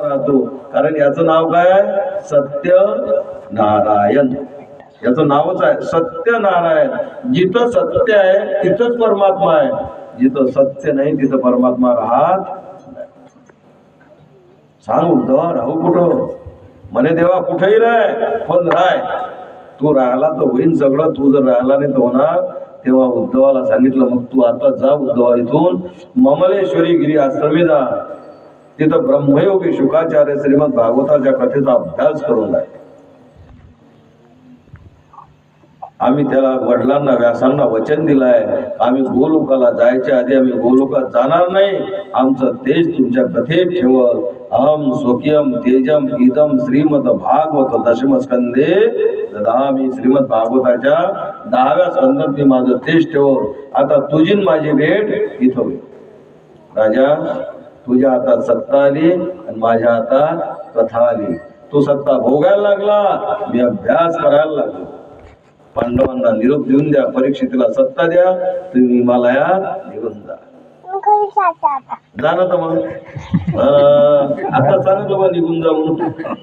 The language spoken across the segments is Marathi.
राहतो, कारण याचं नाव काय? सत्य नारायण. याचं नावच आहे सत्य नारायण. जिथं सत्य आहे तिथंच परमात्मा आहे, जिथं सत्य नाही तिथं परमात्मा राहत नाही. सांग उद्धवा, राहू कुठं? म्हणे देवा कुठेही राह, पण राय. तू राहिला तर होईन सगळं, तू जर राहिला नाही तर होणार. तेव्हा उद्धवाला सांगितलं, मग तू आता जा उद्धवा, इथून ममलेश्वरी गिरी आश्रमी जा. तिथं ब्रह्मयोगी शुकाचार्य श्रीमद भागवताच्या कथेचा अभ्यास करून आहे. आम्ही त्याला वडिलांना व्यासांना वचन दिलंय, आम्ही गोलोकाला जायच्या आधी आम्ही गोलोकात जाणार नाही. आमचं तेज तुमच्या कथेत ठेवल. अहम स्वकीयम तेजम इदम श्रीमद भागवत दशम स्कंदे ददामी. श्रीमद भागवताच्या 10व्या स्कंदात मी माझं तेज ठेवल. आता तुझी माझी भेट इथं होईल. राजा, तुझ्या हातात सत्ता आली आणि माझ्या हातात कथा आली. तू सत्ता भोगायला लागला, मी अभ्यास करायला लागलो. पांडवांना निरोप देऊन द्या, परीक्षितीला सत्ता द्या, तुम्ही हिमालयात निघून जा. जाणं तर मग आता सांगितलं बा निघून जा म्हणून.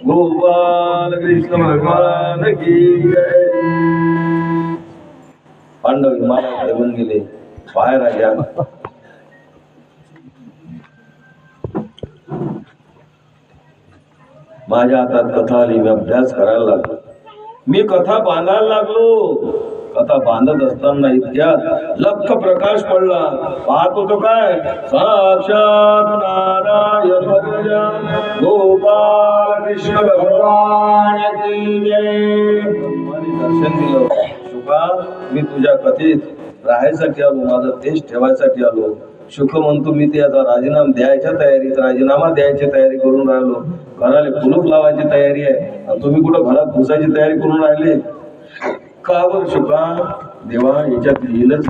गोपाल कृष्ण भगवान की जय. पांडव हिमालयात निघून गेले. पाय राजा, माझ्या हातात कथा आली, मी अभ्यास करायला लागलो. मी कथा बांधायला लागलो. कथा बांधत असताना इतक्यात लख प्रकाश पडला. पाहत होतो काय? साक्षात नारायण गोपाल कृष्ण भगवान की जय. दर्शन दिलं. शुका, मी तुझ्या कथेत राहायसाठी आलो, माझं तेज ठेवायसाठी आलो. शुक म्हणतो, मी ते आता राजीनामा द्यायच्या तयारीत, राजीनामा द्यायची तयारी करून राहिलो. घराला कुलूप लावायची तयारी आहे, तुम्ही कुठं घरात घुसायची तयारी करून राहिले का बरं शुका? देवा, याच्यात लिहिलंच